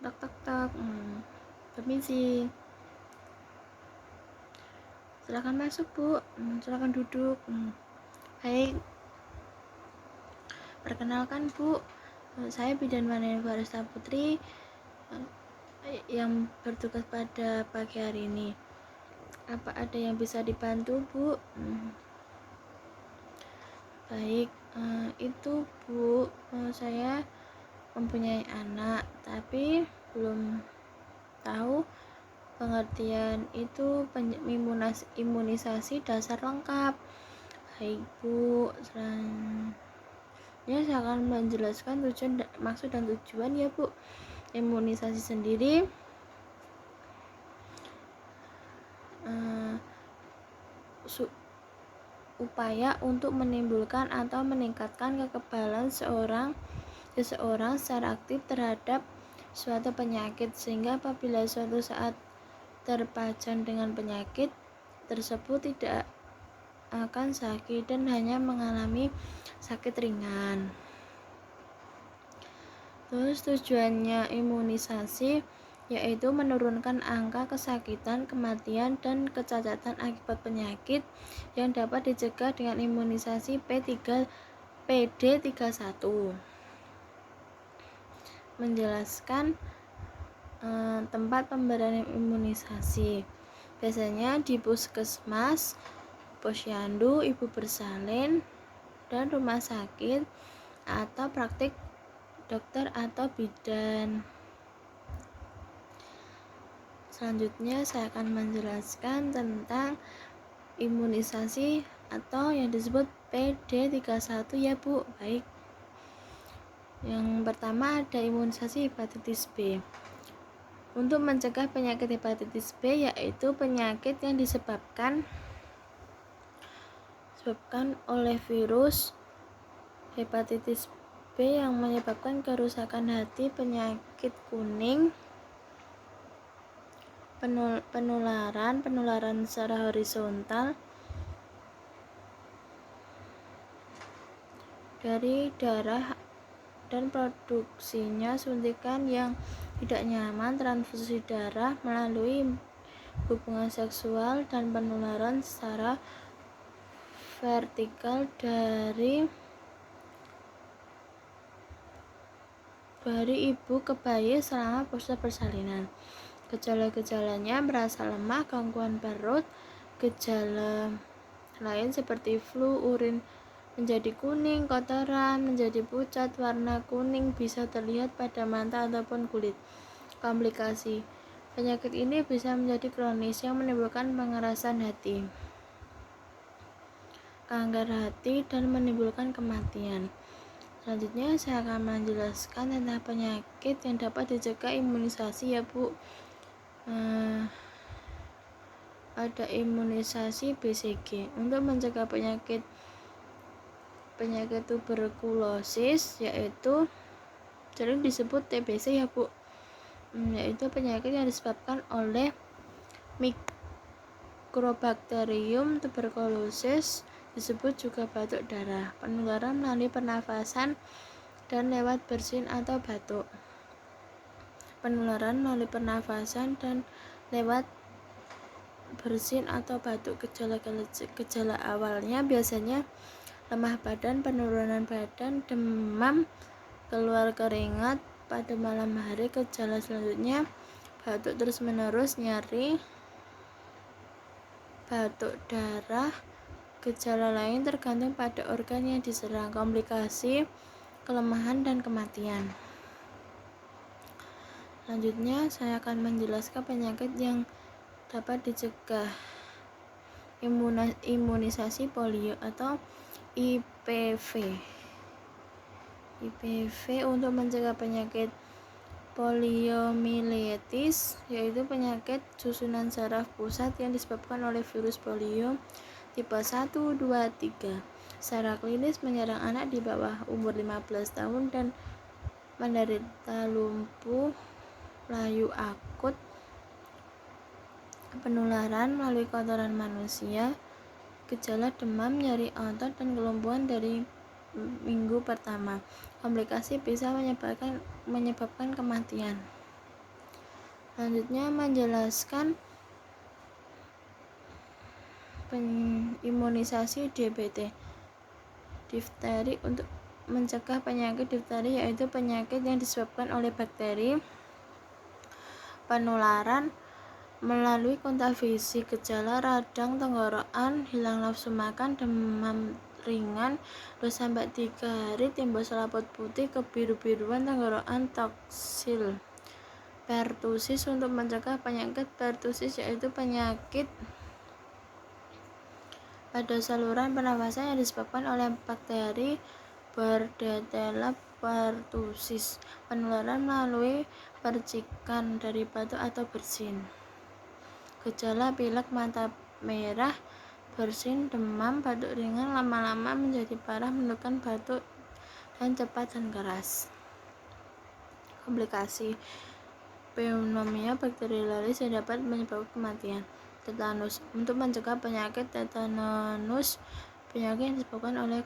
tok tok tok. Permisi, silakan masuk Bu. Silakan duduk. Baik, perkenalkan Bu, saya Bidan Maneni Barista Putri yang bertugas pada pagi hari ini. Apa ada yang bisa dibantu Bu? Baik, itu Bu, saya mempunyai anak tapi belum tahu pengertian itu imunisasi dasar lengkap. Baik Bu, selanjutnya saya akan menjelaskan tujuan, maksud dan tujuan ya Bu. Imunisasi sendiri upaya untuk menimbulkan atau meningkatkan kekebalan seseorang secara aktif terhadap suatu penyakit, sehingga apabila suatu saat terpajan dengan penyakit tersebut tidak akan sakit dan hanya mengalami sakit ringan. Terus tujuannya imunisasi yaitu menurunkan angka kesakitan, kematian, dan kecacatan akibat penyakit yang dapat dicegah dengan imunisasi PD31. Menjelaskan tempat pemberian imunisasi. Biasanya di puskesmas, posyandu, ibu bersalin, dan rumah sakit atau praktik dokter atau bidan. Selanjutnya saya akan menjelaskan tentang imunisasi atau yang disebut PD31 ya Bu. Baik. Yang pertama ada imunisasi hepatitis B. Untuk mencegah penyakit hepatitis B, yaitu penyakit yang disebabkan oleh virus hepatitis B yang menyebabkan kerusakan hati, penyakit kuning, penularan secara horizontal dari darah dan produksinya suntikan yang tidak nyaman, transfusi darah melalui hubungan seksual, dan penularan secara vertikal dari ibu ke bayi selama proses persalinan. Gejala-gejalanya berasa lemah, gangguan perut, gejala lain seperti flu, urin menjadi kuning, kotoran menjadi pucat, warna kuning bisa terlihat pada mata ataupun kulit. Komplikasi penyakit ini bisa menjadi kronis yang menimbulkan pengerasan hati, kanker hati, dan menimbulkan kematian. Selanjutnya saya akan menjelaskan tentang penyakit yang dapat dicegah imunisasi ya Bu. Ada imunisasi BCG untuk mencegah penyakit tuberkulosis, yaitu sering disebut TBC ya Bu, yaitu penyakit yang disebabkan oleh Mycobacterium tuberculosis, disebut juga batuk darah, penularan melalui pernafasan dan lewat bersin atau batuk. Penularan melalui pernafasan dan lewat bersin atau batuk. Gejala awalnya biasanya lemah badan, penurunan badan, demam, keluar keringat pada malam hari. Gejala selanjutnya batuk terus menerus, nyeri, batuk darah. Gejala lain tergantung pada organ yang diserang. Komplikasi, kelemahan, dan kematian. Selanjutnya saya akan menjelaskan penyakit yang dapat dicegah. Imunisasi polio atau IPV. IPV untuk mencegah penyakit poliomyelitis, yaitu penyakit susunan saraf pusat yang disebabkan oleh virus polio tipe 1, 2, 3. Secara klinis menyerang anak di bawah umur 15 tahun dan menderita lumpuh layu akut. Penularan melalui kotoran manusia. Gejala demam, nyeri otot, dan kelumpuhan dari minggu pertama. Komplikasi bisa menyebabkan kematian. Selanjutnya menjelaskan imunisasi DBT, difteri. Untuk mencegah penyakit difteri, yaitu penyakit yang disebabkan oleh bakteri. Penularan melalui kontak fisik. Gejala radang tenggorokan, hilang nafsu makan, demam ringan 2-3 hari, timbul selaput putih, kebiru-biruan tenggorokan, toksil. Pertusis. Untuk mencegah penyakit pertusis, yaitu penyakit pada saluran pernafasan yang disebabkan oleh bakteri Bordetella pertussis. Penularan melalui percikan dari batu atau bersin. Gejala pilek, mata merah, bersin, demam, batuk ringan, lama-lama menjadi parah, menentukan batuk dan cepat dan keras. Komplikasi pneumonia bakteriolaris yang dapat menyebabkan kematian. Tetanus. Untuk mencegah penyakit tetanus, penyakit yang disebabkan oleh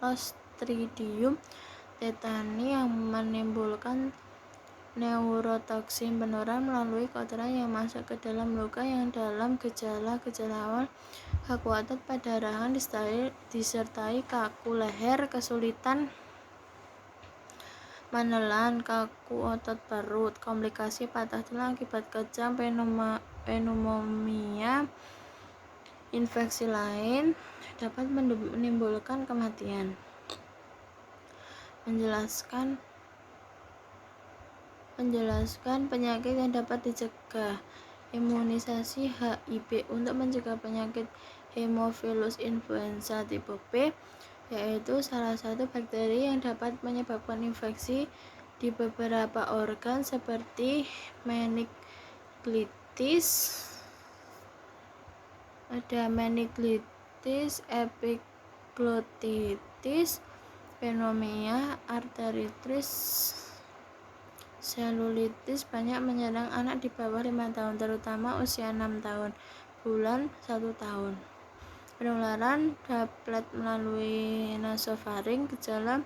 Clostridium tetani yang menimbulkan neurotoksin. Penularan melalui kotoran yang masuk ke dalam luka yang dalam. Gejala awal kaku otot perdarahan disertai kaku leher, kesulitan menelan, kaku otot perut. Komplikasi patah tulang akibat kejang, pneumonia, infeksi lain dapat menimbulkan kematian. Menjelaskan penyakit yang dapat dicegah. Imunisasi HIV. Untuk mencegah penyakit Haemophilus influenza tipe B, yaitu salah satu bakteri yang dapat menyebabkan infeksi di beberapa organ seperti meningitis, epiglotitis, pneumonia, arteritis, selulitis. Banyak menyerang anak di bawah 5 tahun, terutama usia 6 tahun, bulan 1 tahun. Penularan droplet melalui nasofaring. Gejala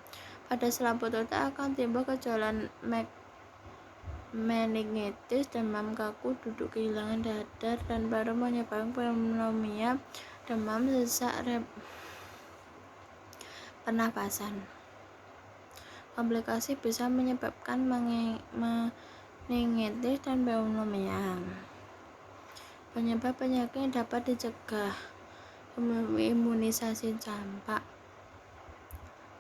pada selaput otak akan timbul gejala meningitis, demam kaku, duduk, kehilangan dadar dan paru, menyebabkan pneumonia, demam, sesak pernafasan. Komplikasi bisa menyebabkan meningitis dan pneumonia. Penyebab penyakit yang dapat dicegah. Imunisasi campak.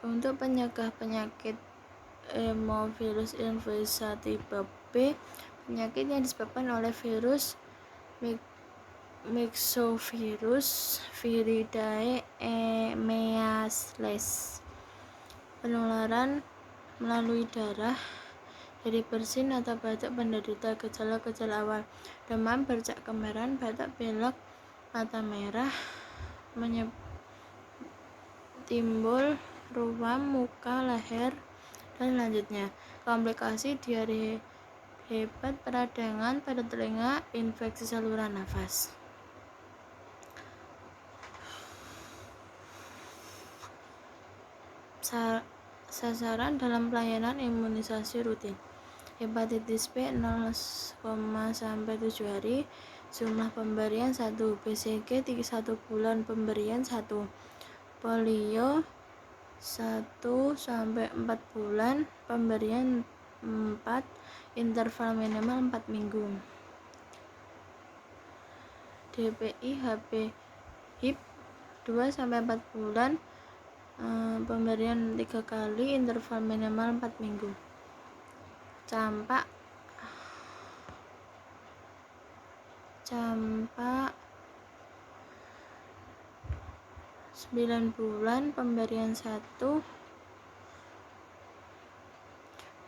Untuk penyegah penyakit Haemophilus influenza tipe B, penyakit yang disebabkan oleh virus Myxovirus viridae measles. Penularan melalui darah, dari bersin atau batuk penderita. Gejala awal: demam, bercak kemerahan, batuk pilek, mata merah, timbul ruam muka, leher, dan selanjutnya. Komplikasi diare hebat, peradangan pada telinga, infeksi saluran nafas. Sasaran dalam pelayanan imunisasi rutin. Hepatitis B 0,7 hari, jumlah pemberian 1, BCG 1 bulan pemberian 1, polio 1-4 bulan pemberian 4, interval minimal 4 minggu. DPI HP HIV 2-4 bulan pemberian 3 kali, interval minimal 4 minggu. Campak 9 bulan pemberian 1.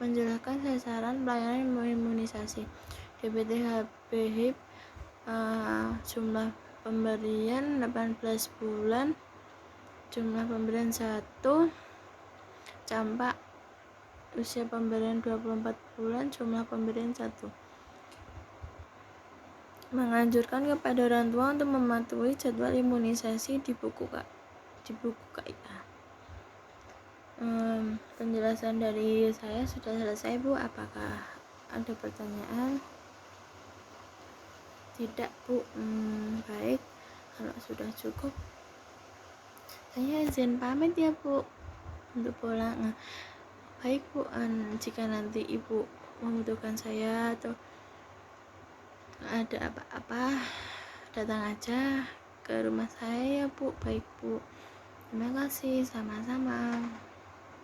Menjelaskan sasaran pelayanan imunisasi. DBT HB HIV, jumlah pemberian 18 bulan, jumlah pemberian 1. Campak usia pemberian 24 bulan, jumlah pemberian 1. Menganjurkan kepada orang tua untuk mematuhi jadwal imunisasi di buku KIA. Penjelasan dari saya sudah selesai, Bu. Apakah ada pertanyaan? Tidak Bu. Baik, kalau sudah cukup saya izin pamit ya Bu untuk pulang. Baik Bu, jika nanti Ibu membutuhkan saya atau ada apa-apa, datang aja ke rumah saya ya Bu. Baik Bu, terima kasih, sama-sama.